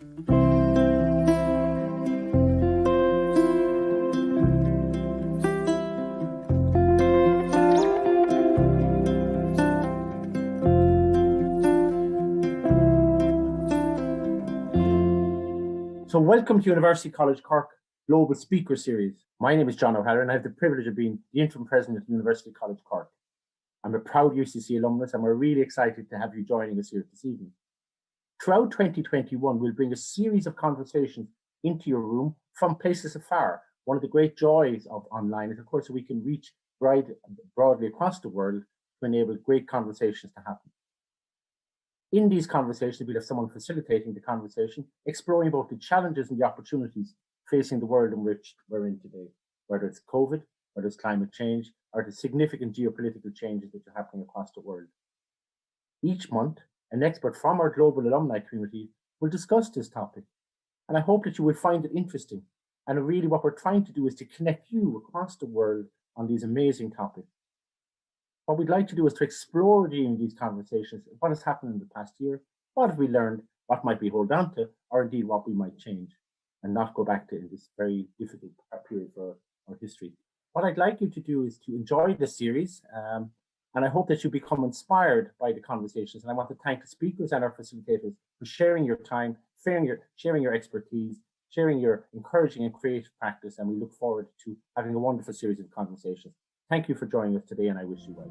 So welcome to University College Cork Global Speaker Series. My name is John O'Halloran and I have the privilege of being the interim president of University College Cork. I'm a proud UCC alumnus and we're really excited to have you joining us here this evening. Throughout 2021, we'll bring a series of conversations into your room from places afar. One of the great joys of online is, of course, we can reach broadly across the world to enable great conversations to happen. In these conversations, we'll have someone facilitating the conversation, exploring both the challenges and the opportunities facing the world in which we're in today, whether it's COVID, whether it's climate change, or the significant geopolitical changes that are happening across the world. Each month, an expert from our global alumni community will discuss this topic, and I hope that you will find it interesting. And really what we're trying to do is to connect you across the world on these amazing topics. What we'd like to do is to explore during these conversations what has happened in the past year, what have we learned, what might we hold on to, or indeed what we might change, and not go back to this very difficult period for our history. What I'd like you to do is to enjoy this series, and I hope that you become inspired by the conversations. And I want to thank the speakers and our facilitators for sharing your time, sharing your expertise, sharing your encouraging and creative practice, and we look forward to having a wonderful series of conversations. Thank you for joining us today, and I wish you well.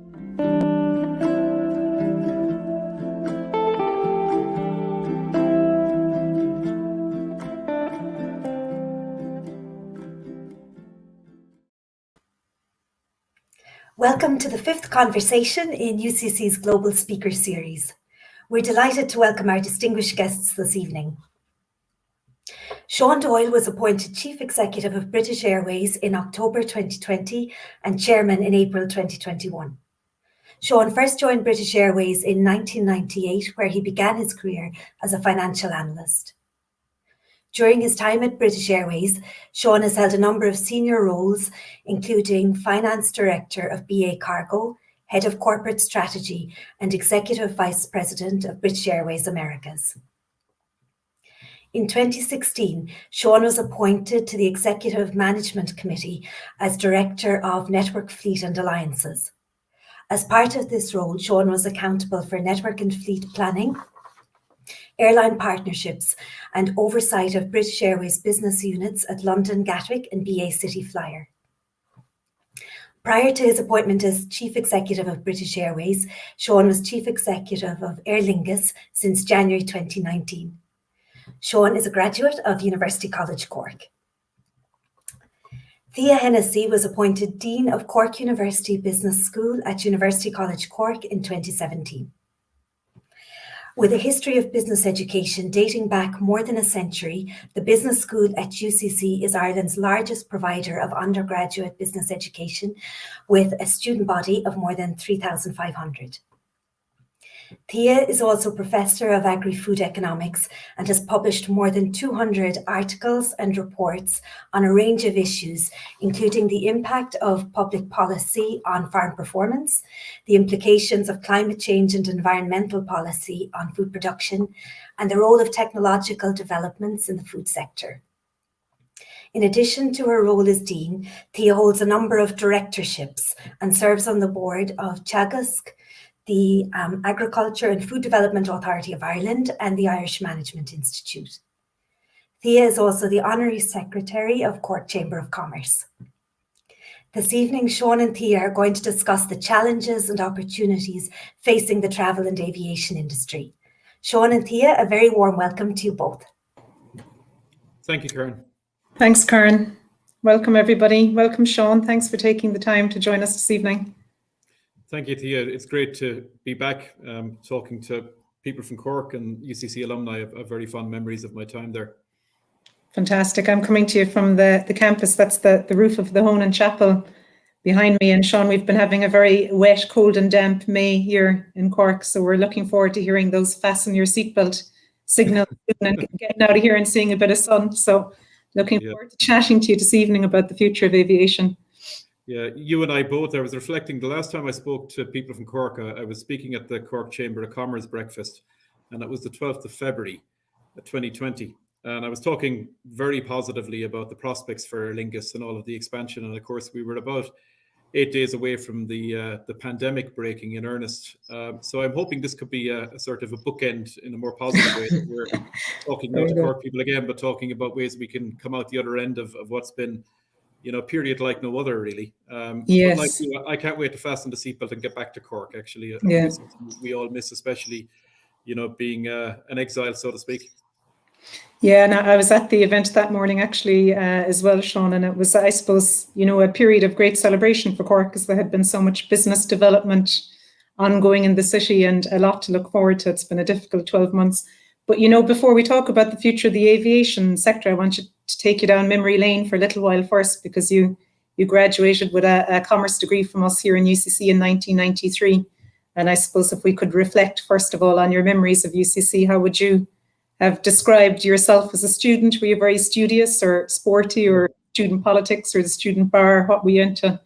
Welcome to the fifth conversation in UCC's Global Speaker Series. We're delighted to welcome our distinguished guests this evening. Sean Doyle was appointed Chief Executive of British Airways in October 2020 and Chairman in April 2021. Sean first joined British Airways in 1998, where he began his career as a financial analyst. During his time at British Airways, Sean has held a number of senior roles, including Finance Director of BA Cargo, Head of Corporate Strategy, and Executive Vice President of British Airways Americas. In 2016, Sean was appointed to the Executive Management Committee as Director of Network Fleet and Alliances. As part of this role, Sean was accountable for network and fleet planning, airline partnerships, and oversight of British Airways business units at London Gatwick and BA City Flyer. Prior to his appointment as Chief Executive of British Airways, Sean was Chief Executive of Aer Lingus since January 2019. Sean is a graduate of University College Cork. Thia Hennessy was appointed Dean of Cork University Business School at University College Cork in 2017. With a history of business education dating back more than a century, the Business School at UCC is Ireland's largest provider of undergraduate business education, with a student body of more than 3,500. Thia is also Professor of Agri-Food Economics and has published more than 200 articles and reports on a range of issues, including the impact of public policy on farm performance, the implications of climate change and environmental policy on food production, and the role of technological developments in the food sector. In addition to her role as Dean, Thia holds a number of directorships and serves on the board of Teagasc, the Agriculture and Food Development Authority of Ireland, and the Irish Management Institute. Thia is also the Honorary Secretary of Cork Chamber of Commerce. This evening, Sean and Thia are going to discuss the challenges and opportunities facing the travel and aviation industry. Sean and Thia, a very warm welcome to you both. Thank you, Karen. Thanks, Karen. Welcome, everybody. Welcome, Sean. Thanks for taking the time to join us this evening. Thank you, Thia. It's great to be back talking to people from Cork and UCC alumni. I have very fond memories of my time there. Fantastic. I'm coming to you from the campus. That's the roof of the Honan Chapel behind me. And Sean, we've been having a very wet, cold and damp May here in Cork. So we're looking forward to hearing those fasten your seatbelt signals and getting out of here and seeing a bit of sun. So looking forward to chatting to you this evening about the future of aviation. Yeah, you and I both. I was reflecting the last time I spoke to people from Cork, I was speaking at the Cork Chamber of Commerce breakfast, and it was the 12th of February 2020. And I was talking very positively about the prospects for Aer Lingus and all of the expansion. And of course, we were about 8 days away from the pandemic breaking in earnest. So I'm hoping this could be a sort of a bookend in a more positive way. That we're talking not to Cork people again, but talking about ways we can come out the other end of what's been, a period like no other, really. Yes. But like you, I can't wait to fasten the seatbelt and get back to Cork, actually. Yeah. We all miss, especially, being an exile, so to speak. Yeah, and I was at the event that morning actually as well, Sean, and it was, I suppose, a period of great celebration for Cork because there had been so much business development ongoing in the city and a lot to look forward to. It's been a difficult 12 months. But, before we talk about the future of the aviation sector, I want you to take you down memory lane for a little while first, because you graduated with a commerce degree from us here in UCC in 1993. And I suppose if we could reflect, first of all, on your memories of UCC, how would you have described yourself as a student? Were you very studious or sporty, or student politics or the student bar? What were you into?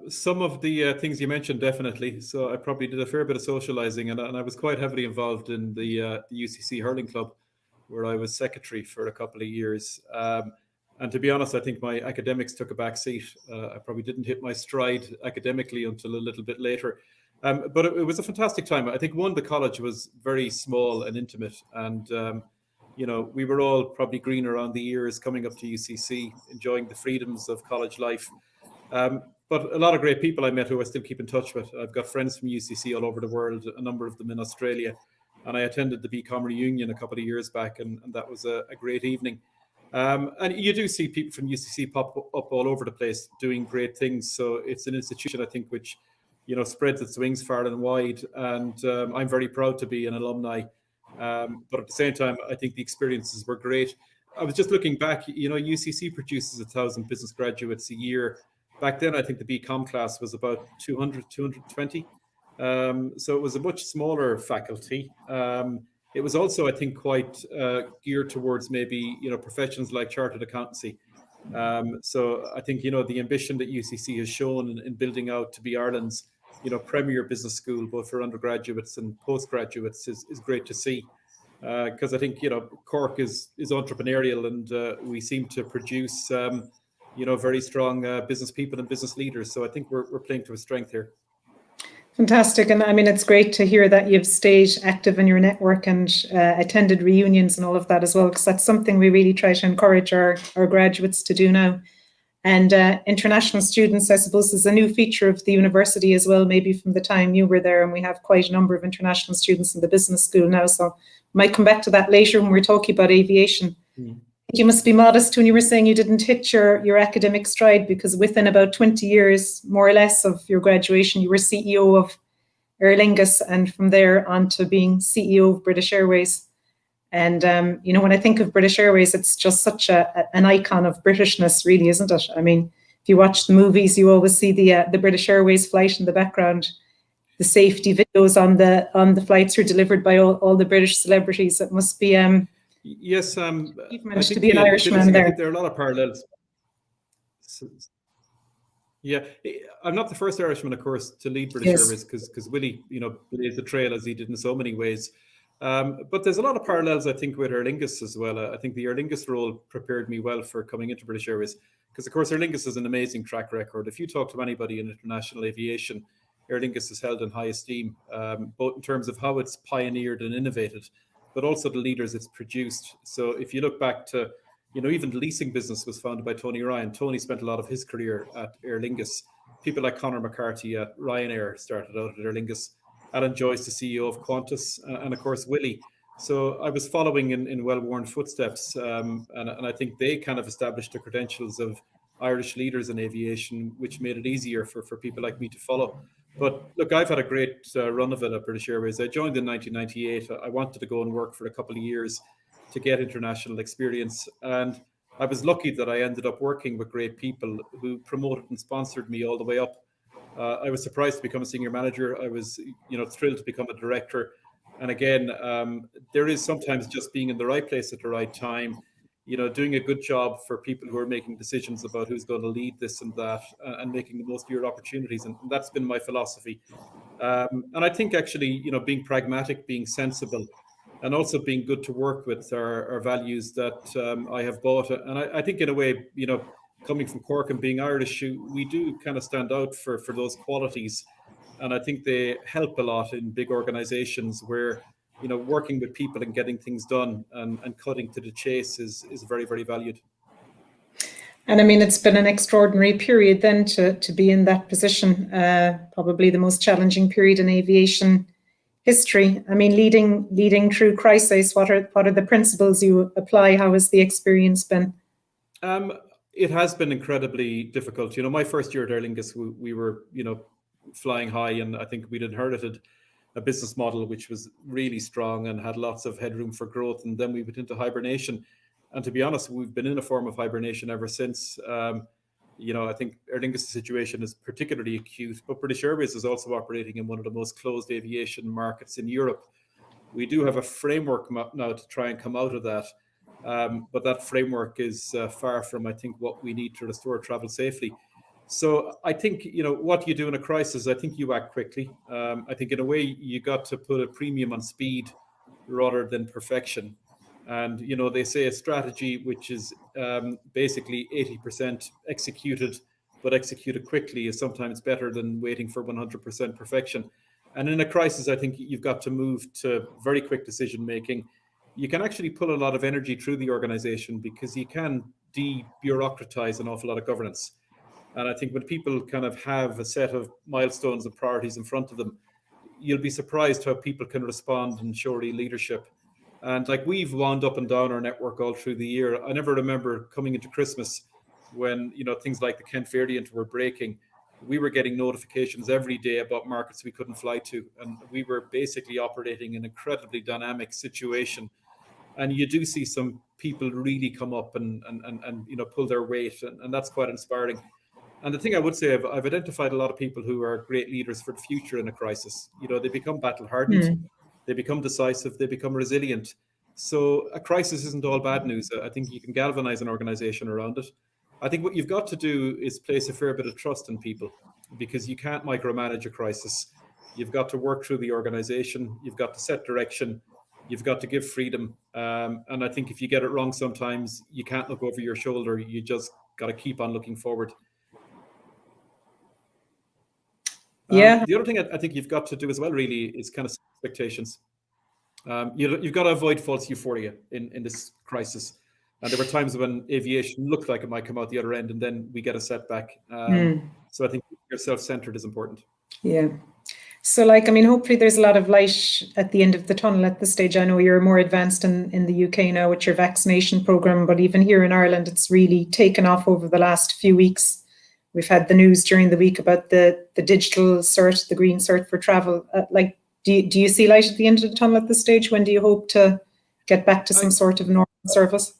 Some of the things you mentioned, definitely. So I probably did a fair bit of socializing, and I was quite heavily involved in the UCC hurling club, where I was secretary for a couple of years. And to be honest, I think my academics took a back seat. I probably didn't hit my stride academically until a little bit later. But it was a fantastic time. I think, the college was very small and intimate, and we were all probably green around the ears coming up to UCC, enjoying the freedoms of college life. But a lot of great people I met who I still keep in touch with. I've got friends from UCC all over the world, a number of them in Australia, and I attended the BCom reunion a couple of years back, and that was a great evening. And you do see people from UCC pop up all over the place doing great things. So it's an institution, I think, which spreads its wings far and wide, and I'm very proud to be an alumni. But at the same time, I think the experiences were great. I was just looking back, UCC produces 1,000 business graduates a year. Back then, I think the BCom class was about 200, 220. So it was a much smaller faculty. It was also, I think, quite geared towards maybe, professions like chartered accountancy. So I think, the ambition that UCC has shown in building out to be Ireland's, premier business school, both for undergraduates and postgraduates, is great to see. Because I think, Cork is entrepreneurial, and we seem to produce, very strong business people and business leaders. So I think we're playing to a strength here. Fantastic. And I mean, it's great to hear that you've stayed active in your network and attended reunions and all of that as well, because that's something we really try to encourage our graduates to do now. And international students, I suppose, is a new feature of the university as well, maybe from the time you were there. And we have quite a number of international students in the business school now. So we might come back to that later when we're talking about aviation. You must be modest when you were saying you didn't hit your academic stride, because within about 20 years, more or less, of your graduation, you were CEO of Aer Lingus, and from there on to being CEO of British Airways. And, when I think of British Airways, it's just such an icon of Britishness, really, isn't it? I mean, if you watch the movies, you always see the British Airways flight in the background. The safety videos on the flights are delivered by all the British celebrities. It must be... Yes, you've managed to be an Irishman there. I think there are a lot of parallels. Yeah, I'm not the first Irishman, of course, to lead British Airways, because Willie, blazed the trail as he did in so many ways. But there's a lot of parallels, I think, with Aer Lingus as well. I think the Aer Lingus role prepared me well for coming into British Airways, because, of course, Aer Lingus has an amazing track record. If you talk to anybody in international aviation, Aer Lingus is held in high esteem, both in terms of how it's pioneered and innovated, but also the leaders it's produced. So if you look back to, even the leasing business was founded by Tony Ryan. Tony spent a lot of his career at Aer Lingus. People like Conor McCarthy at Ryanair started out at Aer Lingus. Alan Joyce, the CEO of Qantas, and of course, Willie. So I was following in well-worn footsteps, and I think they kind of established the credentials of Irish leaders in aviation, which made it easier for people like me to follow. But look, I've had a great run of it at British Airways. I joined in 1998. I wanted to go and work for a couple of years to get international experience. And I was lucky that I ended up working with great people who promoted and sponsored me all the way up. I was surprised to become a senior manager. I was, thrilled to become a director. And again, there is sometimes just being in the right place at the right time, doing a good job for people who are making decisions about who's going to lead this and that, and making the most of your opportunities. And that's been my philosophy. And I think actually, being pragmatic, being sensible, and also being good to work with are values that I have bought. And I think in a way, coming from Cork and being Irish, we do kind of stand out for those qualities. And I think they help a lot in big organizations where, working with people and getting things done and cutting to the chase is very, very valued. And I mean, it's been an extraordinary period then to be in that position, probably the most challenging period in aviation history. I mean, leading through crisis, what are the principles you apply? How has the experience been? It has been incredibly difficult. My first year at Aer Lingus, we were, flying high, and I think we'd inherited a business model which was really strong and had lots of headroom for growth. And then we went into hibernation. And to be honest, we've been in a form of hibernation ever since. I think Aer Lingus' situation is particularly acute, but British Airways is also operating in one of the most closed aviation markets in Europe. We do have a framework now to try and come out of that. But that framework is far from, I think, what we need to restore travel safely. So I think, what you do in a crisis, I think you act quickly. I think in a way you got to put a premium on speed rather than perfection. And, they say a strategy which is basically 80% executed, but executed quickly is sometimes better than waiting for 100% perfection. And in a crisis, I think you've got to move to very quick decision making. You can actually pull a lot of energy through the organization because you can de-bureaucratize an awful lot of governance. And I think when people kind of have a set of milestones and priorities in front of them, you'll be surprised how people can respond and show real leadership. And like we've wound up and down our network all through the year. I never remember coming into Christmas when, things like the Kent variant were breaking. We were getting notifications every day about markets we couldn't fly to. And we were basically operating in an incredibly dynamic situation. And you do see some people really come up and pull their weight. And that's quite inspiring. And the thing I would say, I've identified a lot of people who are great leaders for the future in a crisis. They become battle hardened, they become decisive, they become resilient. So a crisis isn't all bad news. I think you can galvanize an organization around it. I think what you've got to do is place a fair bit of trust in people, because you can't micromanage a crisis. You've got to work through the organization. You've got to set direction. You've got to give freedom. And I think if you get it wrong sometimes, you can't look over your shoulder. You just got to keep on looking forward. Yeah. The other thing I think you've got to do as well, really, is kind of set expectations. You've got to avoid false euphoria in this crisis. And there were times when aviation looked like it might come out the other end, and then we get a setback. So I think you're self-centered is important. Yeah. So hopefully there's a lot of light at the end of the tunnel at this stage. I know you're more advanced in the UK now with your vaccination program, but even here in Ireland, it's really taken off over the last few weeks. We've had the news during the week about the digital cert, the green cert for travel. Do you see light at the end of the tunnel at this stage? When do you hope to get back to some sort of normal service?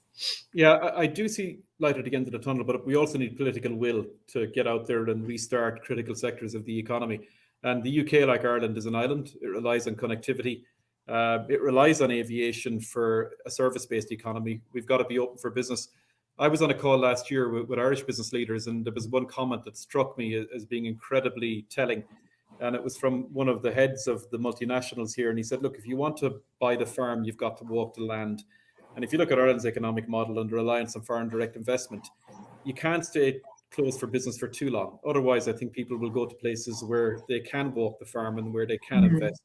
Yeah, I do see light at the end of the tunnel, but we also need political will to get out there and restart critical sectors of the economy. And the UK, like Ireland, is an island. It relies on connectivity. It relies on aviation for a service-based economy. We've got to be open for business. I was on a call last year with Irish business leaders, and there was one comment that struck me as being incredibly telling. And it was from one of the heads of the multinationals here. And he said, look, if you want to buy the farm, you've got to walk the land. And if you look at Ireland's economic model and the reliance on foreign direct investment, you can't stay closed for business for too long. Otherwise, I think people will go to places where they can walk the farm and where they can invest.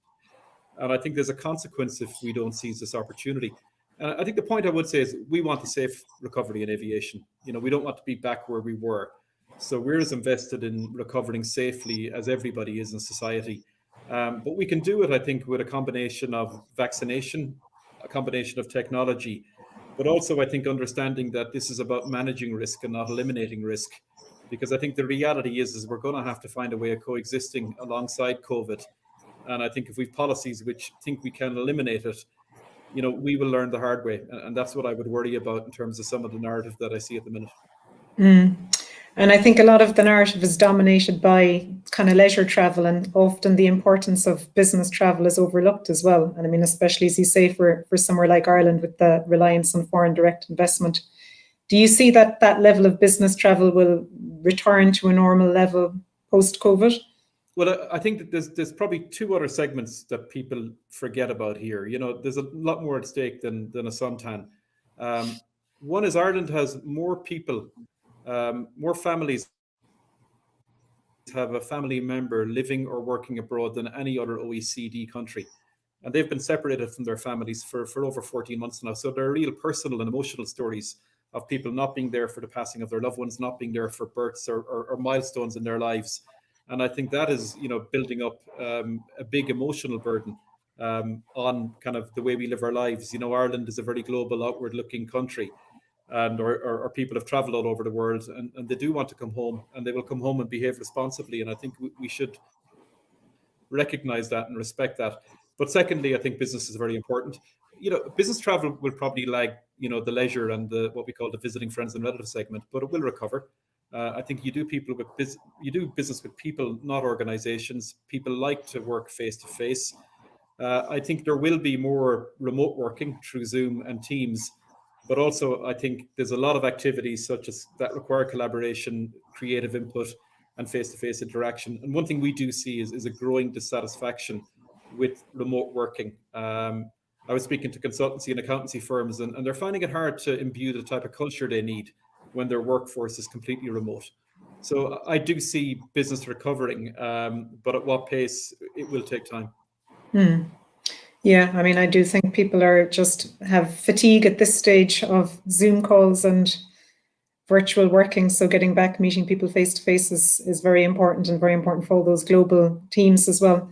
And I think there's a consequence if we don't seize this opportunity. And I think the point I would say is we want a safe recovery in aviation. We don't want to be back where we were. So we're as invested in recovering safely as everybody is in society. But we can do it, I think, with a combination of vaccination, a combination of technology, but also I think understanding that this is about managing risk and not eliminating risk. Because I think the reality is we're going to have to find a way of coexisting alongside COVID. And I think if we've policies which think we can eliminate it, we will learn the hard way. And that's what I would worry about in terms of some of the narrative that I see at the minute. And I think a lot of the narrative is dominated by kind of leisure travel, and often the importance of business travel is overlooked as well. And I mean, especially as you say, for somewhere like Ireland with the reliance on foreign direct investment. Do you see that level of business travel will return to a normal level post-COVID? Well, I think that there's probably two other segments that people forget about here. There's a lot more at stake than a suntan. One is Ireland has more people, more families have a family member living or working abroad than any other OECD country. And they've been separated from their families for over 14 months now. So there are real personal and emotional stories of people not being there for the passing of their loved ones, not being there for births or milestones in their lives. And I think that is, building up a big emotional burden on kind of the way we live our lives. Ireland is a very global, outward-looking country, and or people have traveled all over the world, and they do want to come home, and they will come home and behave responsibly. And I think we should recognize that and respect that. But secondly, I think business is very important. Business travel will probably lag, the leisure and what we call the visiting friends and relatives segment, but it will recover. I think you do business with people, not organizations. People like to work face to face. I think there will be more remote working through Zoom and Teams, but also I think there's a lot of activities such as that require collaboration, creative input, and face-to-face interaction. And one thing we do see is a growing dissatisfaction with remote working. I was speaking to consultancy and accountancy firms, and they're finding it hard to imbue the type of culture they need when their workforce is completely remote. So I do see business recovering, but at what pace, it will take time. Yeah, I mean, I do think people have fatigue at this stage of Zoom calls and virtual working. So getting back, meeting people face to face is very important, and very important for all those global teams as well.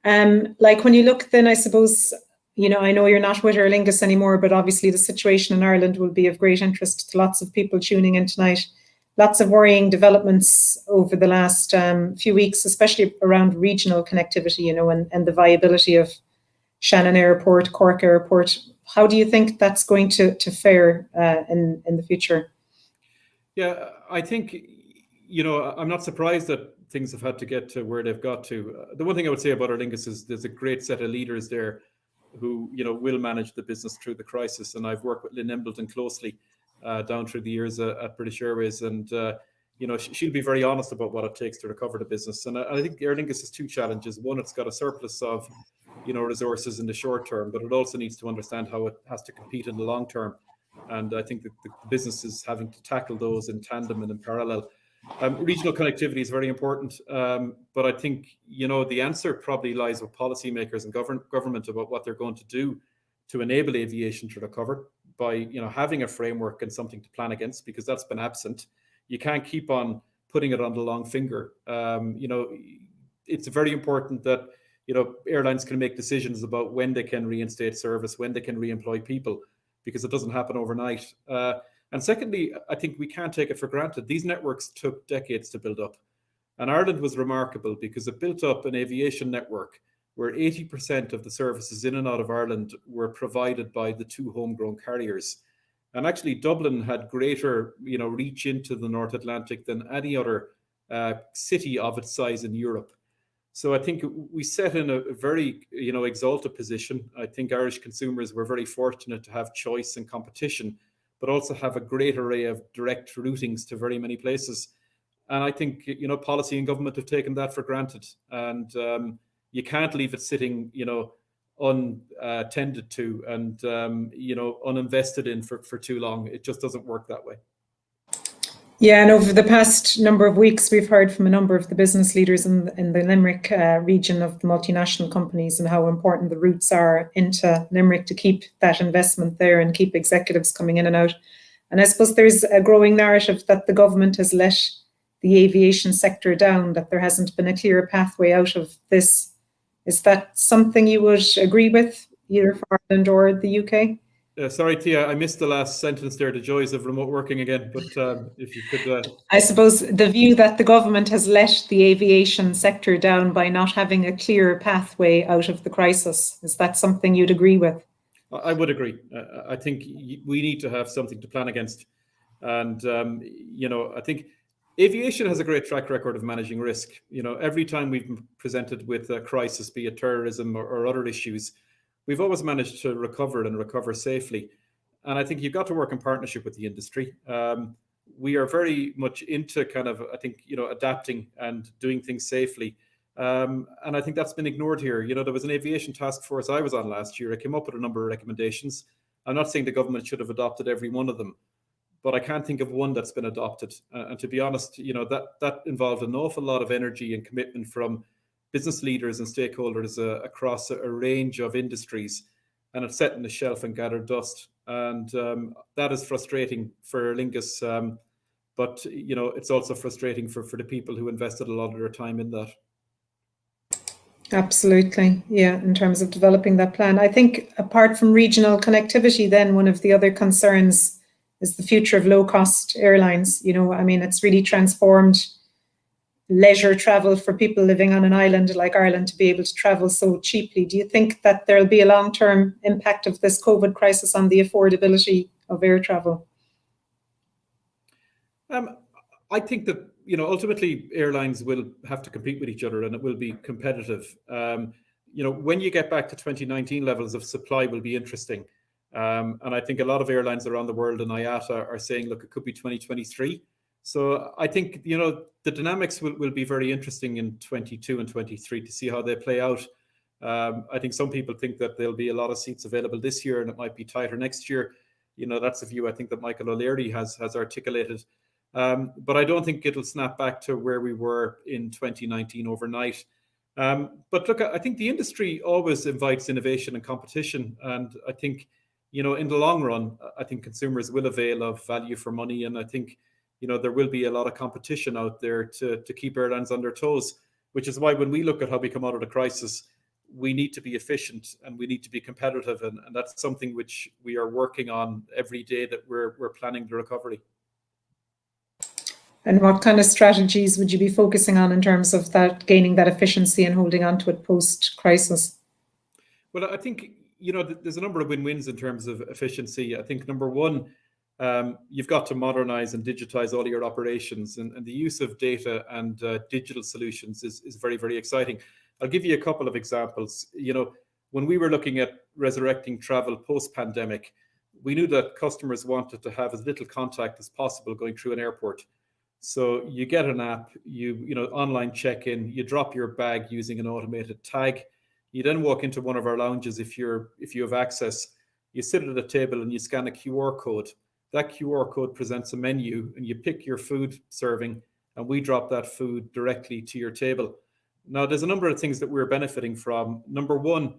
Like when you look then, I suppose, I know you're not with Aer Lingus anymore, but obviously the situation in Ireland will be of great interest to lots of people tuning in tonight. Lots of worrying developments over the last few weeks, especially around regional connectivity, and the viability of Shannon Airport, Cork Airport. How do you think that's going to fare in the future? Yeah, I think, I'm not surprised that things have had to get to where they've got to. The one thing I would say about Aer Lingus is there's a great set of leaders there who, will manage the business through the crisis. And I've worked with Lynn Embleton closely down through the years at British Airways. And, she'll be very honest about what it takes to recover the business. And I think Aer Lingus has two challenges. One, it's got a surplus of, resources in the short term, but it also needs to understand how it has to compete in the long term. And I think that the business is having to tackle those in tandem and in parallel. Regional connectivity is very important, but I think, the answer probably lies with policymakers and government about what they're going to do to enable aviation to recover by, having a framework and something to plan against, because that's been absent. You can't keep on putting it on the long finger. It's very important that, airlines can make decisions about when they can reinstate service, when they can re-employ people, because it doesn't happen overnight. And secondly, I think we can't take it for granted. These networks took decades to build up. And Ireland was remarkable because it built up an aviation network where 80% of the services in and out of Ireland were provided by the two homegrown carriers. And actually, Dublin had greater, reach into the North Atlantic than any other city of its size in Europe. So I think we set in a very, exalted position. I think Irish consumers were very fortunate to have choice and competition, but also have a great array of direct routings to very many places. And I think, policy and government have taken that for granted. And you can't leave it sitting, untended to and, uninvested in for too long. It just doesn't work that way. Yeah, and over the past number of weeks, we've heard from a number of the business leaders in the Limerick region of the multinational companies and how important the routes are into Limerick to keep that investment there and keep executives coming in and out. And I suppose there's a growing narrative that the government has let the aviation sector down, that there hasn't been a clear pathway out of this. Is that something you would agree with, either for Ireland or the UK? Sorry, Thia, I missed the last sentence there, the joys of remote working again, but if you could... I suppose the view that the government has let the aviation sector down by not having a clear pathway out of the crisis, is that something you'd agree with? I would agree. I think we need to have something to plan against. And, I think aviation has a great track record of managing risk. Every time we've been presented with a crisis, be it terrorism or other issues, we've always managed to recover safely. And I think you've got to work in partnership with the industry. We are very much into kind of, I think, adapting and doing things safely. And I think that's been ignored here. There was an aviation task force I was on last year. It came up with a number of recommendations. I'm not saying the government should have adopted every one of them, but I can't think of one that's been adopted. And to be honest, that involved an awful lot of energy and commitment from business leaders and stakeholders across a range of industries, and it's set on the shelf and gathered dust. And that is frustrating for Aer Lingus, but it's also frustrating for the people who invested a lot of their time in that. Absolutely, yeah, in terms of developing that plan. I think apart from regional connectivity, then one of the other concerns is the future of low-cost airlines. It's really transformed leisure travel for people living on an island like Ireland to be able to travel so cheaply. Do you think that there'll be a long-term impact of this COVID crisis on the affordability of air travel? I think that ultimately airlines will have to compete with each other, and it will be competitive. When you get back to 2019 levels of supply will be interesting. And I think a lot of airlines around the world and IATA are saying, look, it could be 2023. So I think, the dynamics will be very interesting in 22 and 23 to see how they play out. I think some people think that there'll be a lot of seats available this year and it might be tighter next year. That's a view I think that Michael O'Leary has articulated. But I don't think it'll snap back to where we were in 2019 overnight. But look, I think the industry always invites innovation and competition. And I think, in the long run, I think consumers will avail of value for money. And I think, there will be a lot of competition out there to keep airlines on their toes, which is why when we look at how we come out of the crisis, we need to be efficient and we need to be competitive. And that's something which we are working on every day that we're planning the recovery. And what kind of strategies would you be focusing on in terms of that, gaining that efficiency and holding on to it post-crisis? Well, I think, there's a number of win-wins in terms of efficiency. I think number one, you've got to modernize and digitize all your operations, and the use of data and digital solutions is very, very exciting. I'll give you a couple of examples. When we were looking at resurrecting travel post-pandemic, we knew that customers wanted to have as little contact as possible going through an airport. So you get an app, online check-in, you drop your bag using an automated tag. You then walk into one of our lounges if you have access. You sit at a table and you scan a QR code. That QR code presents a menu and you pick your food serving and we drop that food directly to your table. Now, there's a number of things that we're benefiting from. Number one,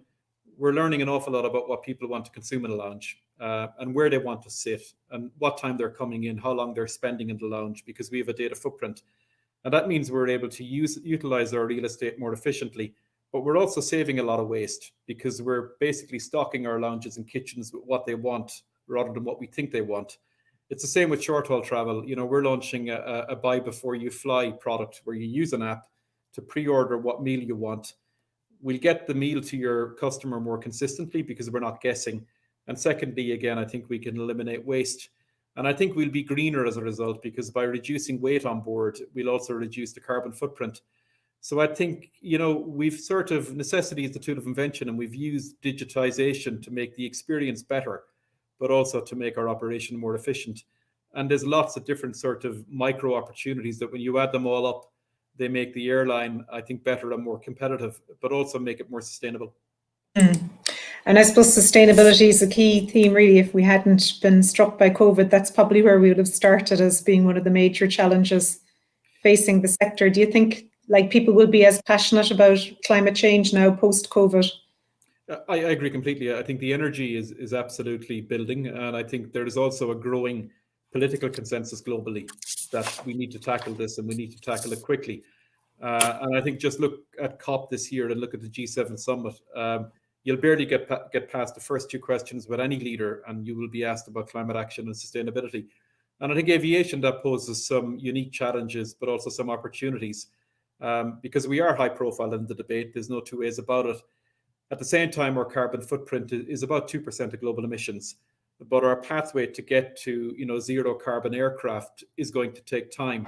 we're learning an awful lot about what people want to consume in a lounge and where they want to sit and what time they're coming in, how long they're spending in the lounge, because we have a data footprint. And that means we're able to utilize our real estate more efficiently, but we're also saving a lot of waste because we're basically stocking our lounges and kitchens with what they want rather than what we think they want. It's the same with short-haul travel. We're launching a buy before you fly product where you use an app to pre-order what meal you want. We'll get the meal to your customer more consistently because we're not guessing. And secondly, again, I think we can eliminate waste. And I think we'll be greener as a result because by reducing weight on board, we'll also reduce the carbon footprint. So I think, we've sort of necessity is the tool of invention, and we've used digitization to make the experience better, but also to make our operation more efficient. And there's lots of different sort of micro opportunities that when you add them all up, they make the airline, I think, better and more competitive, but also make it more sustainable. And I suppose sustainability is a key theme, really. If we hadn't been struck by COVID, that's probably where we would have started as being one of the major challenges facing the sector. Do you think people will be as passionate about climate change now post-COVID? I agree completely. I think the energy is absolutely building. And I think there is also a growing political consensus globally that we need to tackle this and we need to tackle it quickly. And I think just look at COP this year and look at the G7 summit. You'll barely get past the first two questions with any leader, and you will be asked about climate action and sustainability. And I think aviation, that poses some unique challenges, but also some opportunities, because we are high profile in the debate. There's no two ways about it. At the same time, our carbon footprint is about 2% of global emissions, but our pathway to get to zero carbon aircraft is going to take time.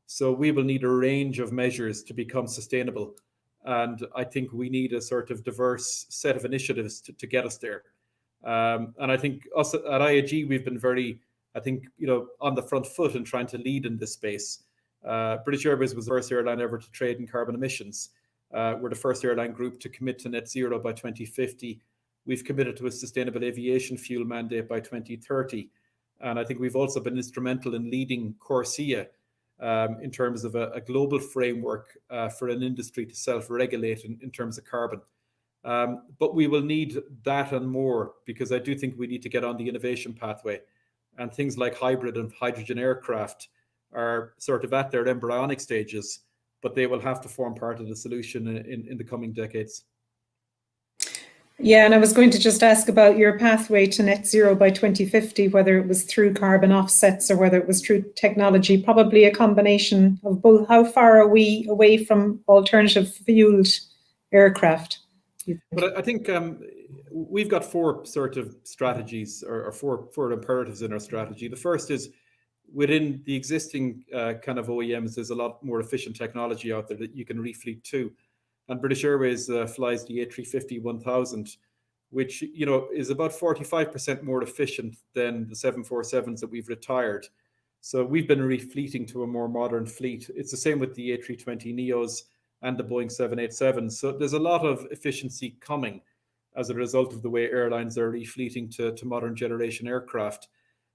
So we will need a range of measures to become sustainable. And I think we need a sort of diverse set of initiatives to get us there. And I think us at IAG, we've been very, on the front foot in trying to lead in this space. British Airways was the first airline ever to trade in carbon emissions. We're the first airline group to commit to net zero by 2050. We've committed to a sustainable aviation fuel mandate by 2030. And I think we've also been instrumental in leading CORSIA in terms of a global framework for an industry to self-regulate in terms of carbon. But we will need that and more, because I do think we need to get on the innovation pathway. And things like hybrid and hydrogen aircraft are sort of at their embryonic stages, but they will have to form part of the solution in the coming decades. Yeah, and I was going to just ask about your pathway to net zero by 2050, whether it was through carbon offsets or whether it was through technology, probably a combination of both. How far are we away from alternative fueled aircraft? But I think we've got four sort of strategies or four imperatives in our strategy. The first is within the existing kind of OEMs, there's a lot more efficient technology out there that you can refleet to. And British Airways flies the A350-1000, which is about 45% more efficient than the 747s that we've retired. So we've been refleeting to a more modern fleet. It's the same with the A320neos and the Boeing 787s. So there's a lot of efficiency coming as a result of the way airlines are refleeting to modern generation aircraft.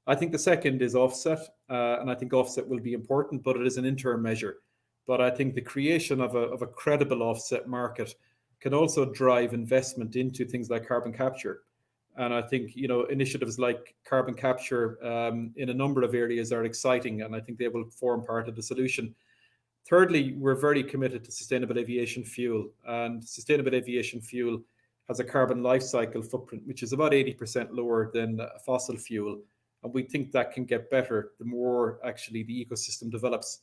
I think the second is offset, and I think offset will be important, but it is an interim measure. But I think the creation of a credible offset market can also drive investment into things like carbon capture. And I think, initiatives like carbon capture in a number of areas are exciting, and I think they will form part of the solution. Thirdly, we're very committed to sustainable aviation fuel, and sustainable aviation fuel has a carbon life cycle footprint, which is about 80% lower than fossil fuel. And we think that can get better the more actually the ecosystem develops.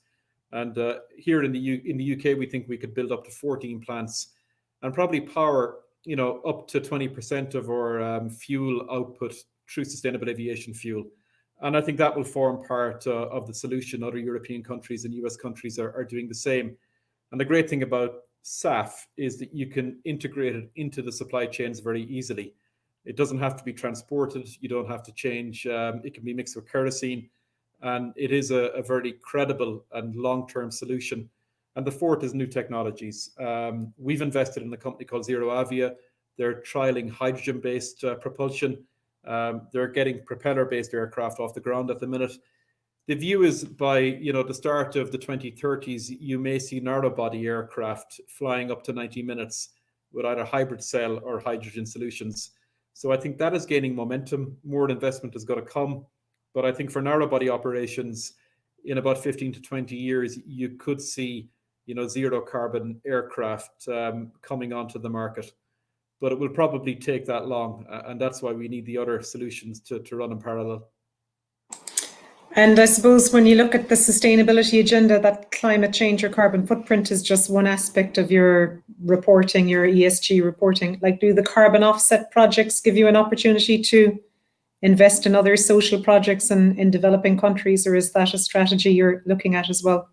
And here in the UK, we think we could build up to 14 plants and probably power, up to 20% of our fuel output through sustainable aviation fuel. And I think that will form part of the solution. Other European countries and US countries are doing the same. And the great thing about SAF is that you can integrate it into the supply chains very easily. It doesn't have to be transported. You don't have to change. It can be mixed with kerosene. And it is a very credible and long-term solution. And the fourth is new technologies. We've invested in a company called ZeroAvia. They're trialing hydrogen-based propulsion. They're getting propeller-based aircraft off the ground at the minute. The view is by the start of the 2030s, you may see narrow-body aircraft flying up to 90 minutes with either hybrid cell or hydrogen solutions. So I think that is gaining momentum. More investment is going to come. But I think for narrow-body operations, in about 15 to 20 years, you could see zero-carbon aircraft coming onto the market. But it will probably take that long, and that's why we need the other solutions to run in parallel. And I suppose when you look at the sustainability agenda, that climate change or carbon footprint is just one aspect of your reporting, your ESG reporting. Like, do the carbon offset projects give you an opportunity to invest in other social projects in developing countries, or is that a strategy you're looking at as well?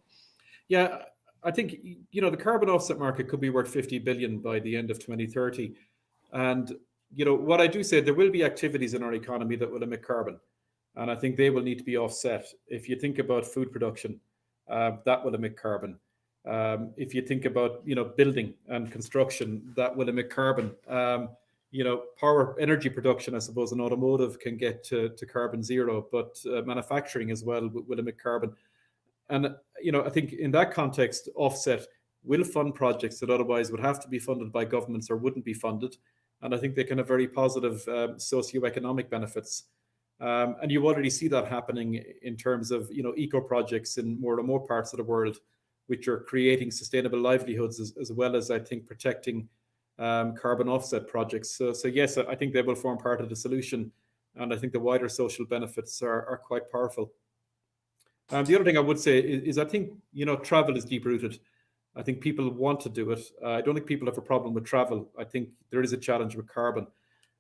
Yeah, I think, the carbon offset market could be worth 50 billion by the end of 2030. And, what I do say, there will be activities in our economy that will emit carbon. And I think they will need to be offset. If you think about food production, that will emit carbon. If you think about, building and construction, that will emit carbon. Power energy production, I suppose, in automotive can get to carbon zero, but manufacturing as well will emit carbon. And, I think in that context, offset will fund projects that otherwise would have to be funded by governments or wouldn't be funded. And I think they can have very positive socioeconomic benefits. And you already see that happening in terms of, eco projects in more remote parts of the world, which are creating sustainable livelihoods as well as, I think, protecting carbon offset projects. So yes, I think they will form part of the solution. And I think the wider social benefits are quite powerful. The other thing I would say is I think, travel is deep-rooted. I think people want to do it. I don't think people have a problem with travel. I think there is a challenge with carbon.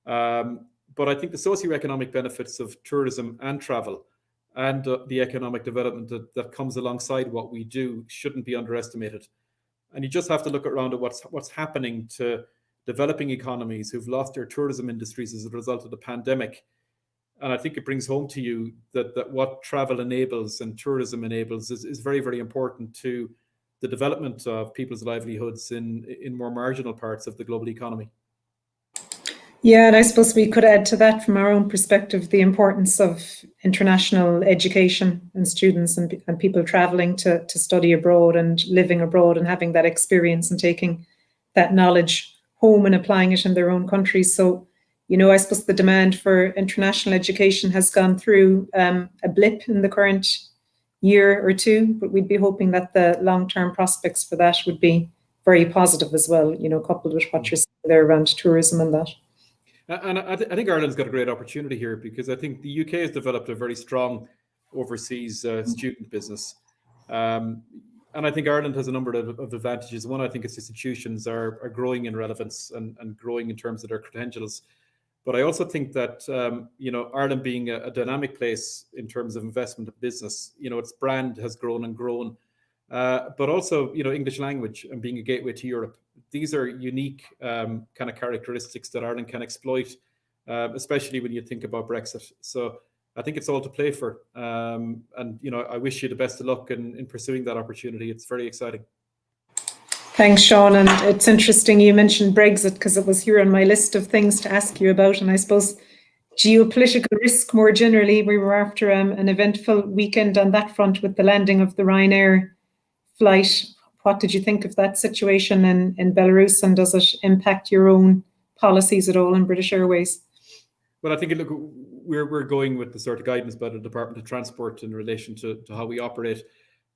But I think the socioeconomic benefits of tourism and travel and the economic development that comes alongside what we do shouldn't be underestimated. And you just have to look around at what's happening to developing economies who've lost their tourism industries as a result of the pandemic. And I think it brings home to you that what travel enables and tourism enables is very, very important to the development of people's livelihoods in more marginal parts of the global economy. Yeah, and I suppose we could add to that from our own perspective the importance of international education and students and people traveling to study abroad and living abroad and having that experience and taking that knowledge home and applying it in their own countries. So, I suppose the demand for international education has gone through a blip in the current year or two, but we'd be hoping that the long-term prospects for that would be very positive as well, coupled with what you're saying there around tourism and that. And I think Ireland's got a great opportunity here, because I think the UK has developed a very strong overseas student business. And I think Ireland has a number of advantages. One, I think its institutions are growing in relevance and growing in terms of their credentials. But I also think that, Ireland being a dynamic place in terms of investment of business, its brand has grown and grown. But also, English language and being a gateway to Europe. These are unique kind of characteristics that Ireland can exploit, especially when you think about Brexit. So I think it's all to play for. And, I wish you the best of luck in pursuing that opportunity. It's very exciting. Thanks, Sean. And it's interesting you mentioned Brexit, because it was here on my list of things to ask you about. And I suppose geopolitical risk more generally, we were after an eventful weekend on that front with the landing of the Ryanair flight. What did you think of that situation in Belarus, and does it impact your own policies at all in British Airways? Well, I think we're going with the sort of guidance by the Department of Transport in relation to how we operate,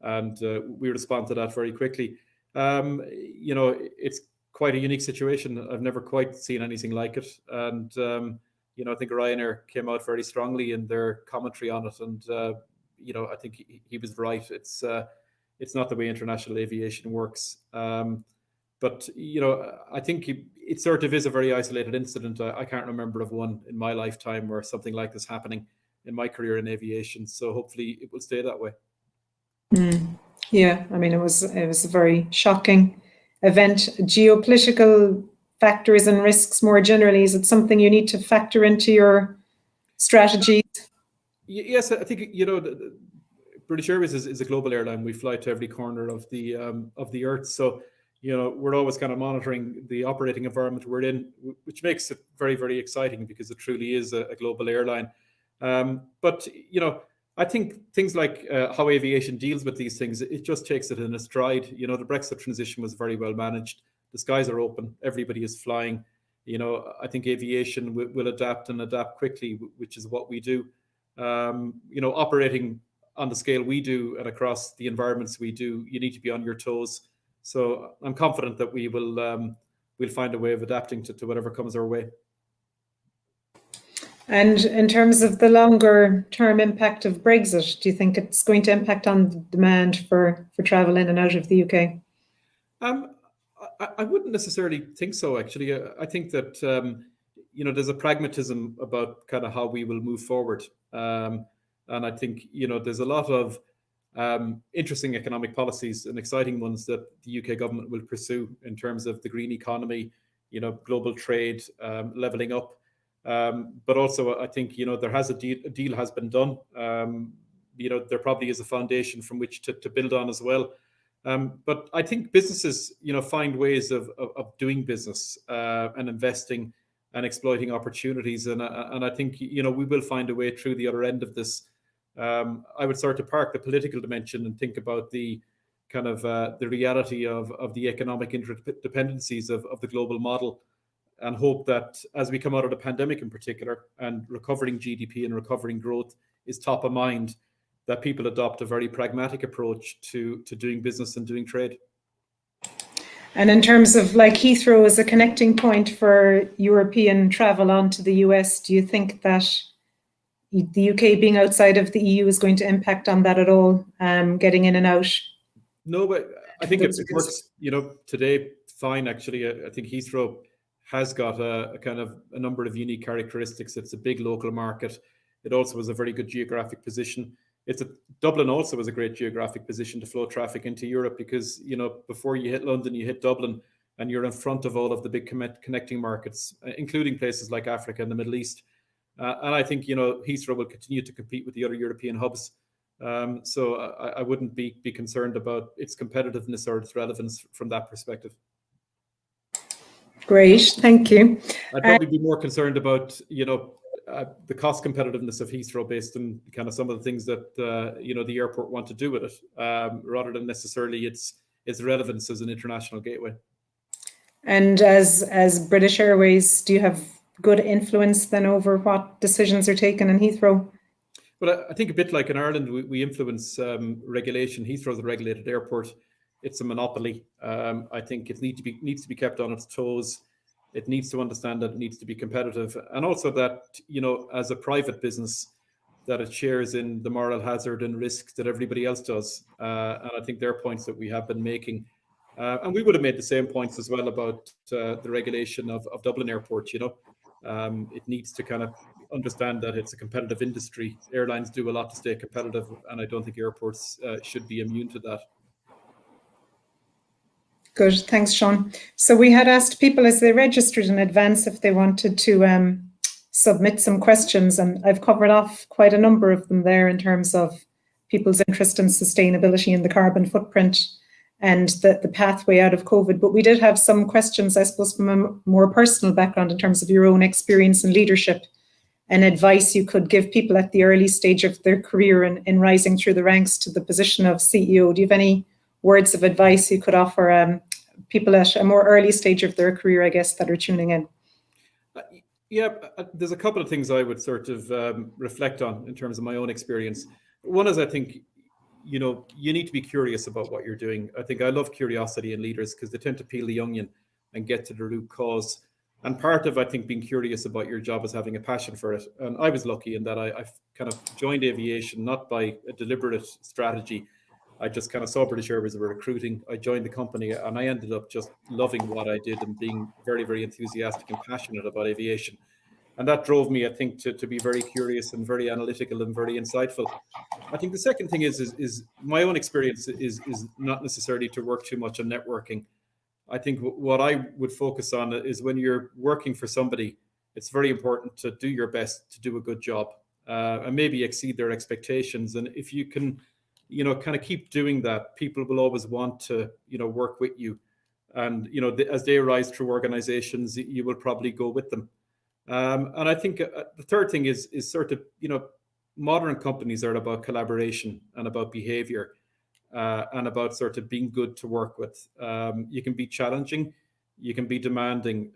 and we respond to that very quickly. It's quite a unique situation. I've never quite seen anything like it, and I think Ryanair came out very strongly in their commentary on it, and I think he was right. It's not the way international aviation works. But I think it sort of is a very isolated incident. I can't remember of one in my lifetime where something like this happening in my career in aviation. So hopefully it will stay that way. Yeah, I mean, it was a very shocking event. Geopolitical factors and risks more generally, is it something you need to factor into your strategies? Yes, I think British Airways is a global airline. We fly to every corner of the earth. So we're always kind of monitoring the operating environment we're in, which makes it very, very exciting, because it truly is a global airline. But I think things like how aviation deals with these things, it just takes it in a stride. The Brexit transition was very well managed. The skies are open. Everybody is flying. I think aviation will adapt quickly, which is what we do. Operating on the scale we do and across the environments we do, you need to be on your toes. So I'm confident that we'll find a way of adapting to whatever comes our way. And in terms of the longer term impact of Brexit, do you think it's going to impact on the demand for travel in and out of the UK? I wouldn't necessarily think so, actually. I think that, there's a pragmatism about kind of how we will move forward. And I think, there's a lot of interesting economic policies and exciting ones that the UK government will pursue in terms of the green economy, global trade, levelling up. But also, I think, there has a deal has been done. There probably is a foundation from which to build on as well. But I think businesses, find ways of doing business and investing and exploiting opportunities. And I think, we will find a way through the other end of this. I would start to park the political dimension and think about the kind of the reality of the economic interdependencies of the global model, and hope that as we come out of the pandemic in particular, and recovering GDP and recovering growth is top of mind, that people adopt a very pragmatic approach to doing business and doing trade. And in terms of like Heathrow as a connecting point for European travel onto the US, do you think that the UK being outside of the EU is going to impact on that at all, getting in and out? No, but I think it works, today fine, actually. I think Heathrow has got a kind of a number of unique characteristics. It's a big local market. It also has a very good geographic position. Dublin also was a great geographic position to flow traffic into Europe, because, before you hit London, you hit Dublin, and you're in front of all of the big connecting markets, including places like Africa and the Middle East. And I think, Heathrow will continue to compete with the other European hubs. So I wouldn't be concerned about its competitiveness or its relevance from that perspective. Great, thank you. I'd probably be more concerned about, the cost competitiveness of Heathrow based on kind of some of the things that, the airport want to do with it, rather than necessarily its relevance as an international gateway. And as British Airways, do you have good influence then over what decisions are taken in Heathrow? Well, I think a bit like in Ireland, we influence regulation. Heathrow is a regulated airport. It's a monopoly. I think it needs to be kept on its toes. It needs to understand that it needs to be competitive, and also that, as a private business, that it shares in the moral hazard and risk that everybody else does. And I think they're points that we have been making. And we would have made the same points as well about the regulation of Dublin Airport. It needs to kind of understand that it's a competitive industry. Airlines do a lot to stay competitive, and I don't think airports should be immune to that. Good, thanks, Sean. So we had asked people as they registered in advance if they wanted to submit some questions, and I've covered off quite a number of them there in terms of people's interest in sustainability and the carbon footprint and the pathway out of COVID. But we did have some questions, I suppose, from a more personal background in terms of your own experience in leadership and advice you could give people at the early stage of their career in rising through the ranks to the position of CEO. Do you have any words of advice you could offer people at a more early stage of their career, I guess, that are tuning in? Yeah, there's a couple of things I would sort of reflect on in terms of my own experience. One is, I think, you need to be curious about what you're doing. I think I love curiosity in leaders because they tend to peel the onion and get to the root cause. And part of, I think, being curious about your job is having a passion for it. And I was lucky in that I kind of joined aviation, not by a deliberate strategy. I just kind of saw British Airways were recruiting. I joined the company and I ended up just loving what I did and being very, very enthusiastic and passionate about aviation. And that drove me, I think, to be very curious and very analytical and very insightful. I think the second thing is my own experience is not necessarily to work too much on networking. I think what I would focus on is when you're working for somebody, it's very important to do your best to do a good job and maybe exceed their expectations. And if you can, kind of keep doing that, people will always want to, work with you. And, as they rise through organizations, you will probably go with them. And I think the third thing is sort of, modern companies are about collaboration and about behavior and about sort of being good to work with. You can be challenging, you can be demanding,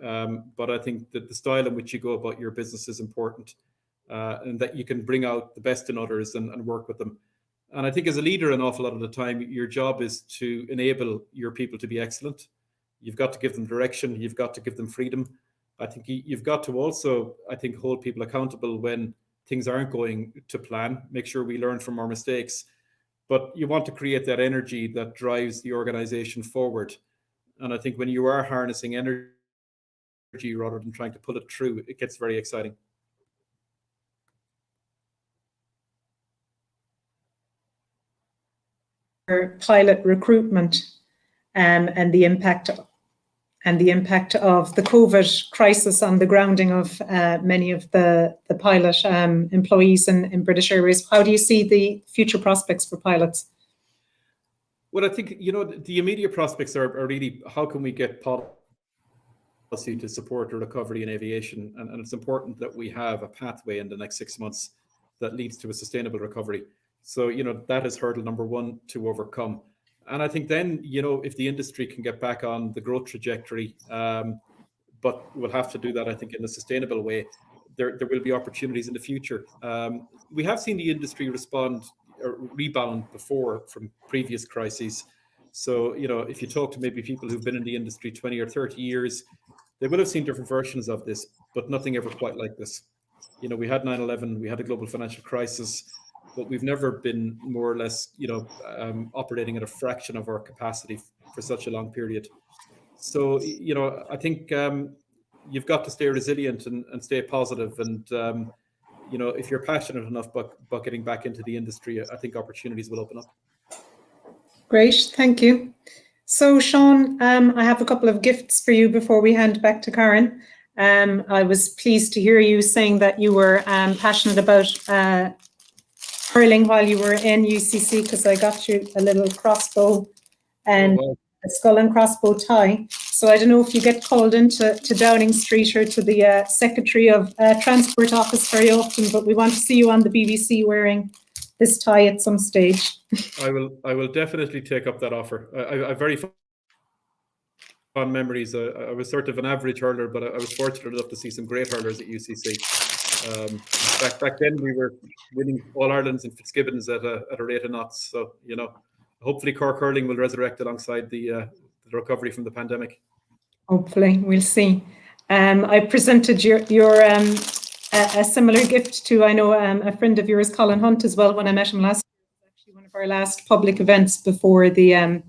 but I think that the style in which you go about your business is important and that you can bring out the best in others and work with them. And I think as a leader, an awful lot of the time, your job is to enable your people to be excellent. You've got to give them direction. You've got to give them freedom. I think you've got to also, hold people accountable when things aren't going to plan. Make sure we learn from our mistakes. But you want to create that energy that drives the organization forward. And I think when you are harnessing energy rather than trying to pull it through, it gets very exciting. Pilot recruitment and the impact of the COVID crisis on the grounding of many of the pilot employees in British Airways. How do you see the future prospects for pilots? Well, I think, the immediate prospects are really how can we get policy to support the recovery in aviation? And it's important that we have a pathway in the next 6 months that leads to a sustainable recovery. So, that is hurdle number one to overcome. And I think then, if the industry can get back on the growth trajectory, but we'll have to do that, I think, in a sustainable way, there will be opportunities in the future. We have seen the industry rebound before from previous crises. So, if you talk to maybe people who've been in the industry 20 or 30 years, they will have seen different versions of this, but nothing ever quite like this. We had 9/11, we had a global financial crisis, but we've never been more or less, operating at a fraction of our capacity for such a long period. So, I think you've got to stay resilient and stay positive. And, if you're passionate enough about getting back into the industry, I think opportunities will open up. Great, thank you. So, Sean, I have a couple of gifts for you before we hand back to Karen. I was pleased to hear you saying that you were passionate about hurling while you were in UCC, because I got you a little crossbow and a skull and crossbow tie. So I don't know if you get called into Downing Street or to the Secretary of Transport Office very often, but we want to see you on the BBC wearing this tie at some stage. I will definitely take up that offer. I very fond memories. I was sort of an average hurler, but I was fortunate enough to see some great hurlers at UCC. Back then we were winning All Irelands and Fitzgibbons at a rate of knots. So, you know, hopefully Cork hurling will resurrect alongside the recovery from the pandemic. Hopefully, we'll see. I presented your a similar gift to, I know, a friend of yours, Colin Hunt, as well, when I met him last year. It was actually one of our last public events before the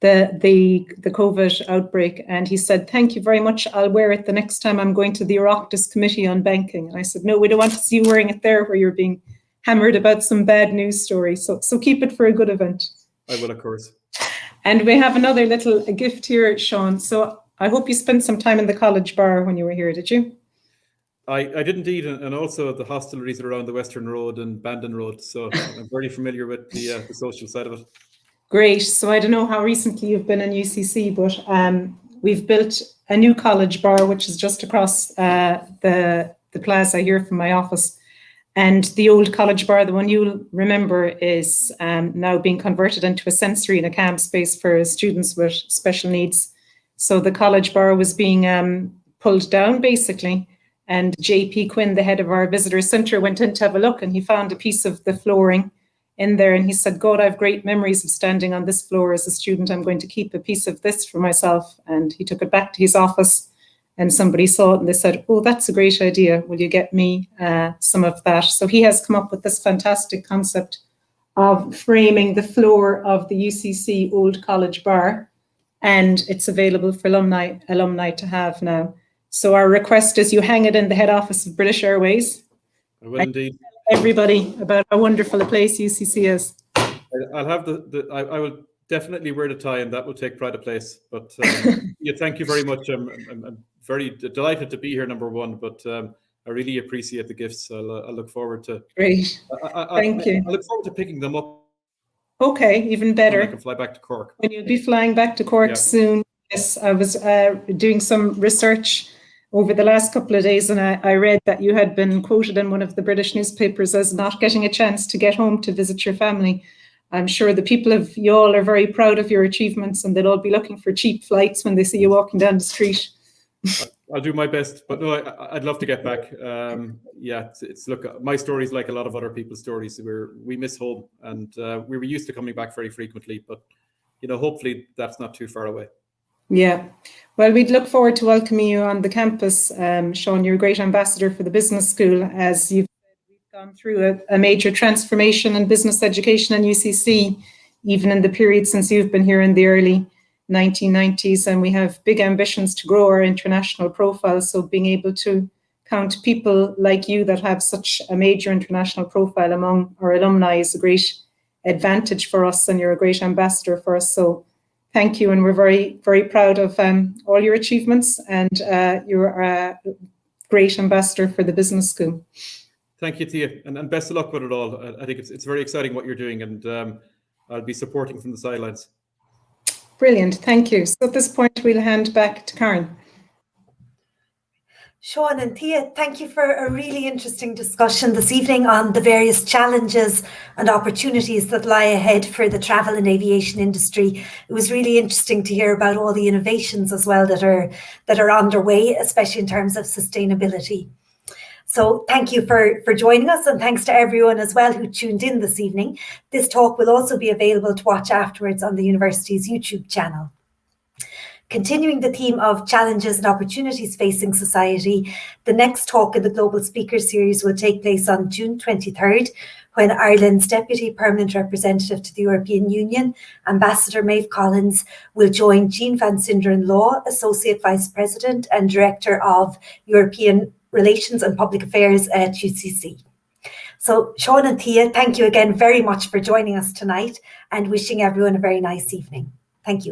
COVID outbreak, and he said, "Thank you very much. I'll wear it the next time I'm going to the Oireachtas Committee on Banking." And I said, "No, we don't want to see you wearing it there where you're being hammered about some bad news story. So keep it for a good event." I will, of course. And we have another little gift here, Sean. So I hope you spent some time in the college bar when you were here, did you? I did indeed, and also the hostelries around the Western Road and Bandon Road. So I'm very familiar with the social side of it. Great. So I don't know how recently you've been in UCC, but we've built a new college bar, which is just across the plaza here from my office. And the old college bar, the one you'll remember, is now being converted into a sensory and a camp space for students with special needs. So the college bar was being pulled down, basically. And JP Quinn, the head of our visitor centre, went in to have a look, and he found a piece of the flooring in there. And he said, "God, I have great memories of standing on this floor as a student. I'm going to keep a piece of this for myself." And he took it back to his office, and somebody saw it and they said, "Oh, that's a great idea. Will you get me some of that?" So he has come up with this fantastic concept of framing the floor of the UCC Old College Bar, and it's available for alumni to have now. So our request is you hang it in the head office of British Airways. I will indeed. Everybody about how wonderful a place UCC is. I'll have I will definitely wear the tie, and that will take pride of place. But yeah, thank you very much. I'm very delighted to be here, number one, but I really appreciate the gifts. I'll look forward to. Great. Thank you. I look forward to picking them up. Okay, even better. When I can fly back to Cork. When you'll be flying back to Cork soon. Yes, I was doing some research over the last couple of days, and I read that you had been quoted in one of the British newspapers as not getting a chance to get home to visit your family. I'm sure the people of Youghal are very proud of your achievements, and they'll all be looking for cheap flights when they see you walking down the street. I'll do my best, but no, I'd love to get back. Yeah, it's look, my story is like a lot of other people's stories. We miss home, and we were used to coming back very frequently, but you know, hopefully that's not too far away. Yeah, well, we'd look forward to welcoming you on the campus. Sean, you're a great ambassador for the business school. As you've said, we've gone through a major transformation in business education in UCC, even in the period since you've been here in the early 1990s, and we have big ambitions to grow our international profile. So being able to count people like you that have such a major international profile among our alumni is a great advantage for us, and you're a great ambassador for us. So thank you, and we're very, very proud of all your achievements, and you're a great ambassador for the business school. Thank you, Thia, and best of luck with it all. I think it's very exciting what you're doing, and I'll be supporting from the sidelines. Brilliant, thank you. So at this point, we'll hand back to Karen. Sean and Thia, thank you for a really interesting discussion this evening on the various challenges and opportunities that lie ahead for the travel and aviation industry. It was really interesting to hear about all the innovations as well that are underway, especially in terms of sustainability. So thank you for joining us, and thanks to everyone as well who tuned in this evening. This talk will also be available to watch afterwards on the university's YouTube channel. Continuing the theme of challenges and opportunities facing society, the next talk in the Global Speaker Series will take place on June 23rd, when Ireland's Deputy Permanent Representative to the European Union, Ambassador Maeve Collins, will join Jean Van Sinderen Law, Associate Vice President and Director of European Relations and Public Affairs at UCC. So Sean and Thia, thank you again very much for joining us tonight, and wishing everyone a very nice evening. Thank you.